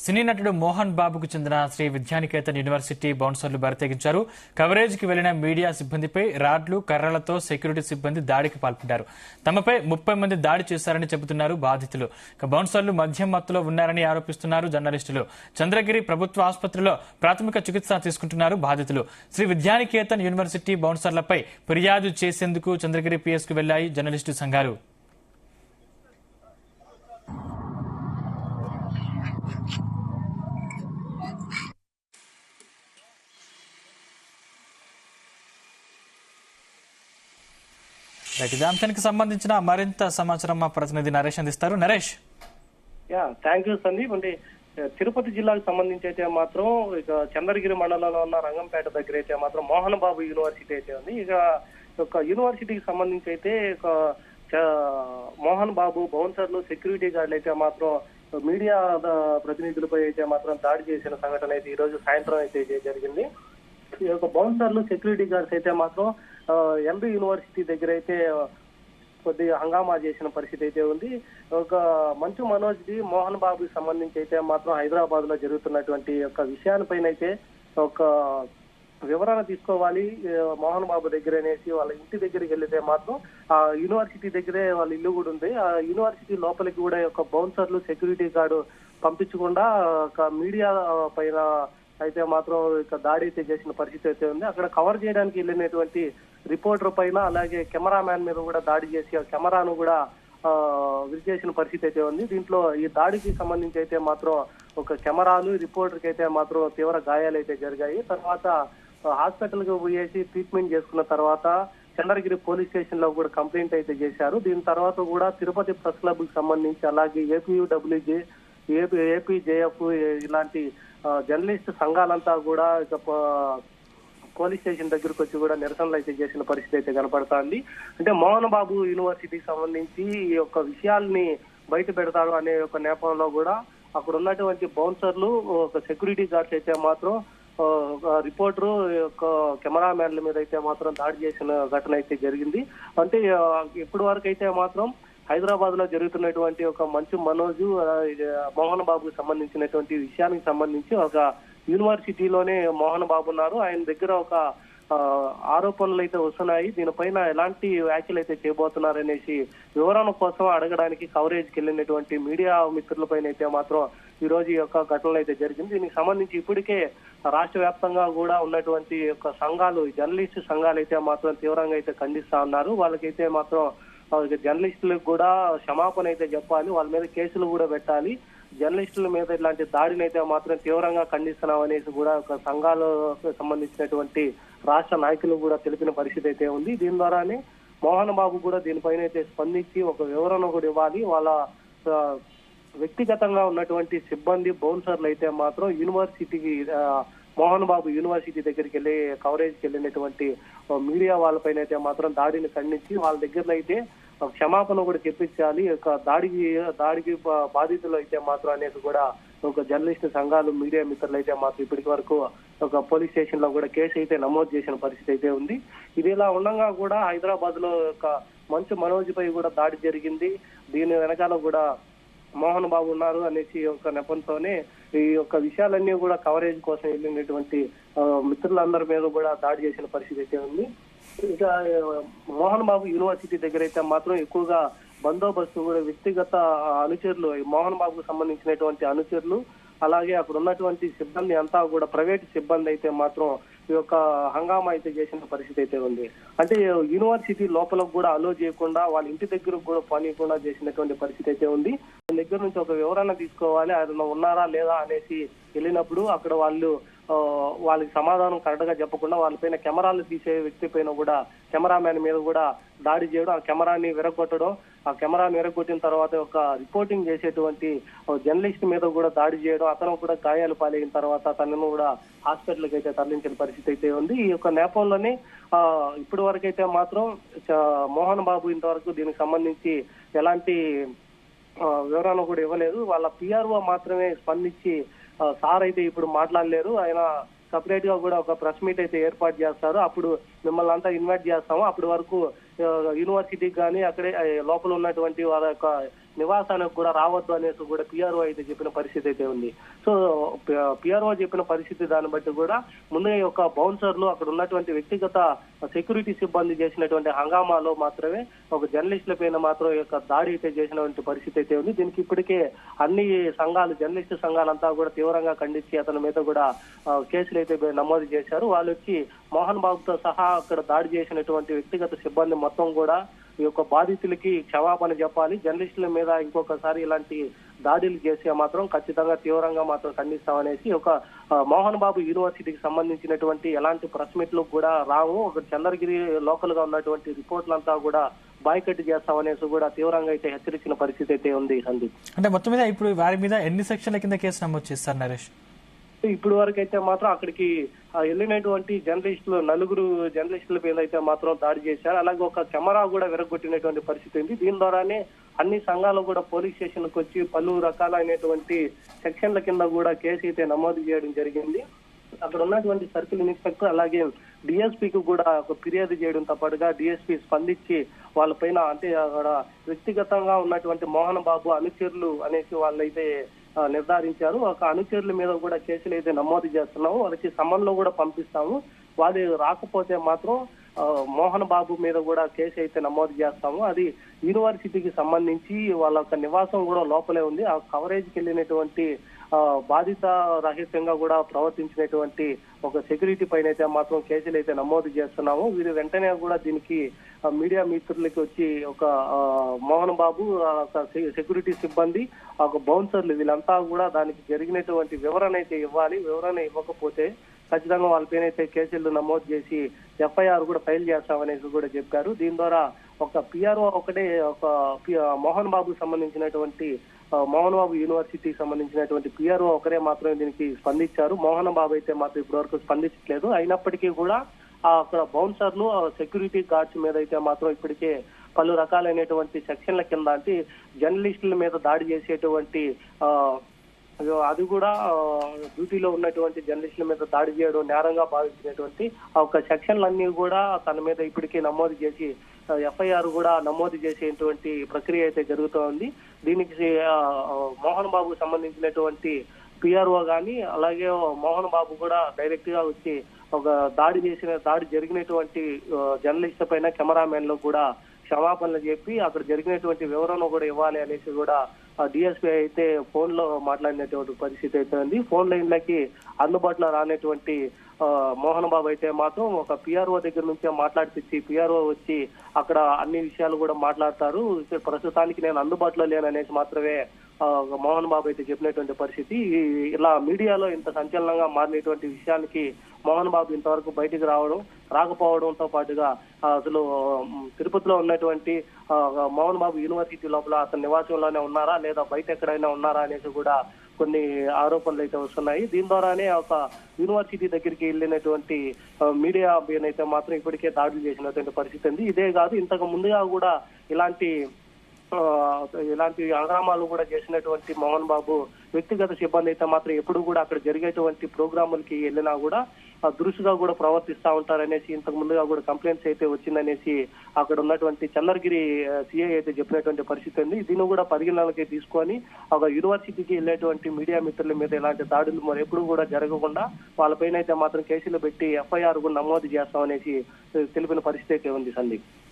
సినీ నటుడు మోహన్ బాబుకు చెందిన శ్రీ విద్యానికేతన్ యూనివర్సిటీ బౌన్సర్లు బరితెగించారు. కవరేజ్ కి వెళ్లిన మీడియా సిబ్బందిపై రాడ్లు, కర్రలతో సెక్యూరిటీ సిబ్బంది దాడికి పాల్పడ్డారు. తమపై 30 మంది దాడి చేశారని చెబుతున్నారు బాధితులు. బౌన్సర్లు మద్యం మత్తులో ఉన్నారని ఆరోపిస్తున్నారు జర్నలిస్టులు. చంద్రగిరి ప్రభుత్వ ఆసుపత్రిలో ప్రాథమిక చికిత్స తీసుకుంటున్నారు బాధితులు. శ్రీ విద్యానికేతన్ యూనివర్సిటీ బౌన్సర్లపై ఫిర్యాదు చేసేందుకు చంద్రగిరి పిఎస్ కు వెళ్లాయి జర్నలిస్టు సంఘాలు. ఇదే అంశానికి సంబంధించిన మరింత సమాచారం మా ప్రతినిధి నరేష్ అందిస్తారు. నరేష్. Thank you Sandeep. అంటే తిరుపతి జిల్లాకు సంబంధించి అయితే మాత్రం ఇక చంద్రగిరి మండలంలో ఉన్న రంగంపేట దగ్గర అయితే మాత్రం మోహన్ బాబు యూనివర్సిటీ అయితే ఉంది. ఇక ఒక యూనివర్సిటీకి సంబంధించి అయితే మోహన్ బాబు బౌన్సర్లు, సెక్యూరిటీ గార్డులు అయితే మాత్రం మీడియా ప్రతినిధులపై అయితే మాత్రం దాడి చేసిన సంఘటన అయితే ఈ రోజు సాయంత్రం అయితే జరిగింది. ఈ యొక్క బౌన్సర్లు, సెక్యూరిటీ గార్డ్స్ అయితే మాత్రం ఎంబీ యూనివర్సిటీ దగ్గర అయితే కొద్దిగా హంగామా చేసిన పరిస్థితి అయితే ఉంది. ఒక మంచు మనోజ్ ది మోహన్ బాబుకి సంబంధించి అయితే మాత్రం హైదరాబాద్ లో జరుగుతున్నటువంటి యొక్క విషయాలపైన అయితే ఒక వివరణ తీసుకోవాలి మోహన్ బాబు దగ్గర అనేసి వాళ్ళ ఇంటి దగ్గరికి వెళ్తే మాత్రం ఆ యూనివర్సిటీ దగ్గరే వాళ్ళ ఇల్లు కూడా ఉంది. ఆ యూనివర్సిటీ లోపలికి కూడా ఒక బౌన్సర్లు, సెక్యూరిటీ గార్డు పంపించకుండా ఒక మీడియా పైన అయితే మాత్రం ఇక దాడి అయితే చేసిన పరిస్థితి అయితే ఉంది. అక్కడ కవర్ చేయడానికి వెళ్ళినటువంటి రిపోర్టర్ పైన అలాగే కెమెరామ్యాన్ మీద కూడా దాడి చేసి ఆ కెమెరాను కూడా విరిచేసిన పరిస్థితి అయితే ఉంది. దీంట్లో ఈ దాడికి సంబంధించి అయితే మాత్రం ఒక కెమెరాలు, రిపోర్టర్కి అయితే మాత్రం తీవ్ర గాయాలు అయితే జరిగాయి. తర్వాత హాస్పిటల్ కి పోయేసి ట్రీట్మెంట్ చేసుకున్న తర్వాత చంద్రగిరి పోలీస్ స్టేషన్ లో కూడా కంప్లైంట్ అయితే చేశారు. దీని తర్వాత కూడా తిరుపతి ప్రెస్ క్లబ్ కి సంబంధించి అలాగే ఏపీయూడబ్ల్యూజే, ఏపీజేఎఫ్ ఇలాంటి జర్నలిస్ట్ సంఘాలంతా కూడా పోలీస్ స్టేషన్ దగ్గరకు వచ్చి కూడా నిరసనలు అయితే చేసిన పరిస్థితి అయితే కనపడుతోంది. అంటే మోహన్ బాబు యూనివర్సిటీకి సంబంధించి ఈ యొక్క విషయాల్ని బయట పెడతాడు అనే ఒక నేపథ్యంలో కూడా అక్కడ ఉన్నటువంటి బౌన్సర్లు, ఒక సెక్యూరిటీ గార్డ్స్ అయితే మాత్రం రిపోర్టరు, కెమెరామ్యాన్ల మీద అయితే మాత్రం దాడి చేసిన ఘటన అయితే జరిగింది. అంటే ఇప్పటి వరకు అయితే మాత్రం హైదరాబాద్ లో జరుగుతున్నటువంటి ఒక మంచు మనోజ్, మోహన్ బాబుకు సంబంధించినటువంటి విషయానికి సంబంధించి ఒక యూనివర్సిటీలోనే మోహన్ బాబు ఉన్నారు. ఆయన దగ్గర ఒక ఆరోపణలు అయితే వస్తున్నాయి. దీనిపైన ఎలాంటి వ్యాఖ్యలు అయితే చేయబోతున్నారనేసి వివరణ కోసం అడగడానికి కవరేజ్కి వెళ్ళినటువంటి మీడియా మిత్రులపైన అయితే మాత్రం ఈ రోజు ఈ యొక్క ఘటనలు అయితే జరిగింది. దీనికి సంబంధించి ఇప్పటికే రాష్ట్ర వ్యాప్తంగా కూడా ఉన్నటువంటి యొక్క సంఘాలు, జర్నలిస్టు సంఘాలు అయితే మాత్రం తీవ్రంగా అయితే ఖండిస్తా ఉన్నారు. వాళ్ళకైతే మాత్రం జర్నలిస్టులకు కూడా క్షమాపణ అయితే చెప్పాలి, వాళ్ళ మీద కేసులు కూడా పెట్టాలి. జర్నలిస్టుల మీద ఇలాంటి దాడిని అయితే మాత్రం తీవ్రంగా ఖండిస్తున్నాం అనేసి కూడా ఒక సంఘాలకు సంబంధించినటువంటి రాష్ట్ర నాయకులు కూడా తెలిపిన పరిస్థితి అయితే ఉంది. దీని ద్వారానే మోహన్ బాబు కూడా దీనిపైన అయితే స్పందించి ఒక వివరణ కూడా ఇవ్వాలి. వాళ్ళ వ్యక్తిగతంగా ఉన్నటువంటి సిబ్బంది, బౌన్సర్లు అయితే మాత్రం యూనివర్సిటీకి మోహన్ బాబు యూనివర్సిటీ దగ్గరికి వెళ్ళి కవరేజ్కి వెళ్ళినటువంటి మీడియా వాళ్ళపైన అయితే మాత్రం దాడిని ఖండించి వాళ్ళ దగ్గర అయితే క్షమాపణ కూడా చెప్పించాలి. దాడికి బాధితులు అయితే మాత్రం అనేది కూడా ఒక జర్నలిస్ట్ సంఘాలు, మీడియా మిత్రులు అయితే మాత్రం ఇప్పటి వరకు ఒక పోలీస్ స్టేషన్ లో కూడా కేసు అయితే నమోదు చేసిన పరిస్థితి అయితే ఉంది. ఇది ఇలా ఉండగా కూడా హైదరాబాద్ లో ఒక మంచు మనోజ్ పై కూడా దాడి జరిగింది. దీని వెనకాల కూడా మోహన్ బాబు ఉన్నారు అనేసి ఒక నెపంతోనే ఈ యొక్క విషయాలన్నీ కూడా కవరేజ్ కోసం వెళ్ళినటువంటి మిత్రులందరి మీద కూడా దాడి చేసిన పరిస్థితి అయితే ఉంది. ఇక మోహన్ బాబు యూనివర్సిటీ దగ్గర అయితే మాత్రం ఎక్కువగా బందోబస్తు కూడా వ్యక్తిగత అనుచరులు, మోహన్ బాబుకు సంబంధించినటువంటి అనుచరులు అలాగే అక్కడ ఉన్నటువంటి సిబ్బంది అంతా కూడా ప్రైవేట్ సిబ్బంది అయితే మాత్రం ఈ యొక్క హంగామా అయితే చేసిన పరిస్థితి అయితే ఉంది. అంటే యూనివర్సిటీ లోపలకు కూడా అలో చేయకుండా వాళ్ళ ఇంటి దగ్గరకు కూడా పనికుండా చేసినటువంటి పరిస్థితి అయితే ఉంది. దగ్గర నుంచి ఒక వివరణ తీసుకోవాలి, ఆయన ఉన్నారా లేదా అనేసి వెళ్ళినప్పుడు అక్కడ వాళ్ళకి సమాధానం కరెక్ట్ గా చెప్పకుండా వాళ్ళపైన కెమెరాలు తీసే వ్యక్తి పైన కూడా, కెమెరామ్యాన్ మీద కూడా దాడి చేయడం, ఆ కెమెరాని విరగొట్టడం, ఆ కెమెరాని విరగొట్టిన తర్వాత ఒక రిపోర్టింగ్ చేసేటువంటి జర్నలిస్ట్ మీద కూడా దాడి చేయడం, అతను కూడా గాయాలు పాలైన తర్వాత తనను కూడా హాస్పిటల్కి అయితే తరలించిన పరిస్థితి అయితే ఉంది. ఈ యొక్క నేపథ్యంలోనే ఇప్పటి వరకు అయితే మాత్రం మోహన్ బాబు ఇంతవరకు దీనికి సంబంధించి ఎలాంటి వివరణ కూడా ఇవ్వలేదు. వాళ్ళ పిఆర్ఓ మాత్రమే స్పందించి సార్ అయితే ఇప్పుడు మాట్లాడలేరు, ఆయన సపరేట్ గా కూడా ఒక ప్రెస్ మీట్ అయితే ఏర్పాటు చేస్తారు, అప్పుడు మిమ్మల్ని అంతా ఇన్వైట్ చేస్తాము, అప్పటి వరకు యూనివర్సిటీకి కానీ అక్కడే లోపల ఉన్నటువంటి వాళ్ళ యొక్క నివాసానికి కూడా రావద్దు అనేసి కూడా పిఆర్ఓ అయితే చెప్పిన పరిస్థితి అయితే ఉంది. సో పిఆర్ఓ చెప్పిన పరిస్థితి దాన్ని బట్టి కూడా ముందుగా ఈ యొక్క బౌన్సర్లు అక్కడ ఉన్నటువంటి వ్యక్తిగత సెక్యూరిటీ సిబ్బంది చేసినటువంటి హంగామాలో మాత్రమే ఒక జర్నలిస్టుల పైన మాత్రం ఈ యొక్క దాడి అయితే చేసినటువంటి పరిస్థితి అయితే ఉంది. దీనికి ఇప్పటికే అన్ని సంఘాలు, జర్నలిస్టు సంఘాలంతా కూడా తీవ్రంగా ఖండించి అతని మీద కూడా కేసులు అయితే నమోదు చేశారు. వాళ్ళు వచ్చి మోహన్ బాబుతో సహా అక్కడ దాడి చేసినటువంటి వ్యక్తిగత సిబ్బంది మొత్తం కూడా ఈ యొక్క బాధితులకి క్షమాపణ చెప్పాలి, జర్నలిస్టుల మీద ఇంకొకసారి ఇలాంటి దాడులు చేస్తే మాత్రం ఖచ్చితంగా తీవ్రంగా మాత్రం ఖండిస్తామనేసి ఒక మోహన్ బాబు యూనివర్సిటీకి సంబంధించినటువంటి ఎలాంటి ప్రెస్ మీట్లు కూడా రావు, ఒక చంద్రగిరి లోకల్ గా ఉన్నటువంటి రిపోర్ట్లంతా కూడా బాయ్కట్ చేస్తామనేసి కూడా తీవ్రంగా అయితే హెచ్చరించిన పరిస్థితి అయితే ఉంది. సందీప్, అంటే మొత్తం మీద ఇప్పుడు వారి మీద ఎన్ని సెక్షన్ల కింద కేసు నమోదు చేస్తారు నరేష్? ఇప్పుడు వరకు అయితే మాత్రం అక్కడికి వెళ్ళినటువంటి జర్నలిస్టులు, 9 జర్నలిస్టుల మీద అయితే మాత్రం దాడి చేశారు. అలాగే ఒక కెమెరా కూడా విరగొట్టినటువంటి పరిస్థితి ఉంది. దీని ద్వారానే అన్ని సంఘాలు కూడా పోలీస్ స్టేషన్కి వచ్చి పలు రకాలైనటువంటి సెక్షన్ల కింద కూడా కేసు అయితే నమోదు చేయడం జరిగింది. అక్కడ ఉన్నటువంటి సర్కిల్ ఇన్స్పెక్టర్ అలాగే డిఎస్పీకి కూడా ఒక ఫిర్యాదు చేయడంతో పాటుగా డిఎస్పీ స్పందించి వాళ్ళపైన అంటే అక్కడ వ్యక్తిగతంగా ఉన్నటువంటి మోహన్ బాబు అనుచరులు అనేసి వాళ్ళైతే నిర్ధారించారు. ఒక అనుచరుల మీద కూడా కేసులు అయితే నమోదు చేస్తున్నాము, వాళ్ళకి సమన్లో కూడా పంపిస్తాము, వాళ్ళు రాకపోతే మాత్రం మోహన్ బాబు మీద కూడా కేసు అయితే నమోదు చేస్తాము. అది యూనివర్సిటీకి సంబంధించి వాళ్ళ యొక్క నివాసం కూడా లోపలే ఉంది. ఆ కవరేజ్కి వెళ్ళినటువంటి బాధిత రహితంగా కూడా ప్రవర్తించినటువంటి ఒక సెక్యూరిటీ పైన అయితే మాత్రం కేసులు అయితే నమోదు చేస్తున్నాము. వీరు వెంటనే కూడా దీనికి మీడియా మిత్రులకి వచ్చి ఒక మోహన్ బాబు, సెక్యూరిటీ సిబ్బంది, ఒక బౌన్సర్లు వీళ్ళంతా కూడా దానికి జరిగినటువంటి వివరణ అయితే ఇవ్వాలి. వివరణ ఇవ్వకపోతే ఖచ్చితంగా వాళ్ళపైన అయితే కేసులు నమోదు చేసి ఎఫ్ఐఆర్ కూడా ఫైల్ చేస్తామనేసి కూడా చెప్పారు. దీని ద్వారా ఒక పిఆర్ఓ ఒకటే, ఒక మోహన్ బాబు సంబంధించినటువంటి మోహన్ బాబు యూనివర్సిటీకి సంబంధించినటువంటి పిఆర్ఓ ఒకరే మాత్రమే దీనికి స్పందించారు. మోహన్ బాబు అయితే మాత్రం ఇప్పటి వరకు స్పందించట్లేదు. అయినప్పటికీ కూడా అక్కడ బౌన్సర్లు, సెక్యూరిటీ గార్డ్స్ మీద అయితే మాత్రం ఇప్పటికే పలు రకాలైనటువంటి సెక్షన్ల కింద అంటే జర్నలిస్టుల మీద దాడి చేసేటువంటి అది కూడా డ్యూటీలో ఉన్నటువంటి జర్నలిస్టుల మీద దాడి చేయడం నేరంగా భావించినటువంటి ఒక సెక్షన్లన్నీ కూడా తన మీద ఇప్పటికే నమోదు చేసి ఎఫ్ఐఆర్ కూడా నమోదు చేసేటువంటి ప్రక్రియ అయితే జరుగుతోంది. దీనికి మోహన్ బాబుకు సంబంధించినటువంటి పిఆర్ఓ గాని అలాగే మోహన్ బాబు కూడా డైరెక్ట్ గా వచ్చి ఒక దాడి జరిగినటువంటి జర్నలిస్ట్ పైన కెమెరామెన్ లో కూడా క్షమాపణలు చెప్పి అక్కడ జరిగినటువంటి వివరణ కూడా ఇవ్వాలి అనేసి కూడా డిఎస్పీ అయితే ఫోన్ లో మాట్లాడినటువంటి పరిస్థితి అయితే ఉంది. ఫోన్ లైన్లకి అందుబాటులో రానటువంటి మోహన్ బాబు అయితే మాత్రం ఒక పిఆర్ఓ దగ్గర నుంచే మాట్లాడిపించి పిఆర్ఓ వచ్చి అక్కడ అన్ని విషయాలు కూడా మాట్లాడతారు. ప్రస్తుతానికి నేను అందుబాటులో లేననేసి మాత్రమే మోహన్ బాబు అయితే చెప్పినటువంటి పరిస్థితి. ఇలా మీడియాలో ఇంత సంచలనంగా మారినటువంటి విషయానికి మోహన్ బాబు ఇంతవరకు బయటికి రాకపోవడంతో పాటుగా అసలు తిరుపతిలో ఉన్నటువంటి మోహన్ బాబు యూనివర్సిటీ లోపల అతని నివాసంలోనే ఉన్నారా లేదా బయట ఎక్కడైనా ఉన్నారా అనేసి కూడా కొన్ని ఆరోపణలు అయితే వస్తున్నాయి. దీని ద్వారానే ఒక యూనివర్సిటీ దగ్గరికి వెళ్ళినటువంటి మీడియా అయితే మాత్రం ఇప్పటికే దాడులు చేసినటువంటి పరిస్థితి ఉంది. ఇదే కాదు, ఇంతకు ముందుగా కూడా ఇలాంటి హంగామాలు కూడా చేసినటువంటి మోహన్ బాబు వ్యక్తిగత సిబ్బంది అయితే మాత్రం ఎప్పుడు కూడా అక్కడ జరిగేటువంటి ప్రోగ్రాములకి వెళ్ళినా కూడా దురుసుగా కూడా ప్రవర్తిస్తా ఉంటారనేసి ఇంతకు ముందుగా కూడా కంప్లైంట్స్ అయితే వచ్చిందనేసి అక్కడ ఉన్నటువంటి చంద్రగిరి సిఐ అయితే చెప్పినటువంటి పరిస్థితి ఉంది. దీన్ని కూడా పరిగణనలోకి తీసుకొని ఒక యూనివర్సిటీకి వెళ్ళేటువంటి మీడియా మిత్రుల మీద ఇలాంటి దాడులు మరి ఎప్పుడు కూడా జరగకుండా వాళ్ళపైన అయితే మాత్రం కేసులు పెట్టి ఎఫ్ఐఆర్ కూడా నమోదు చేస్తామనేసి తెలిపిన పరిస్థితి అయితే ఉంది. సందీప్.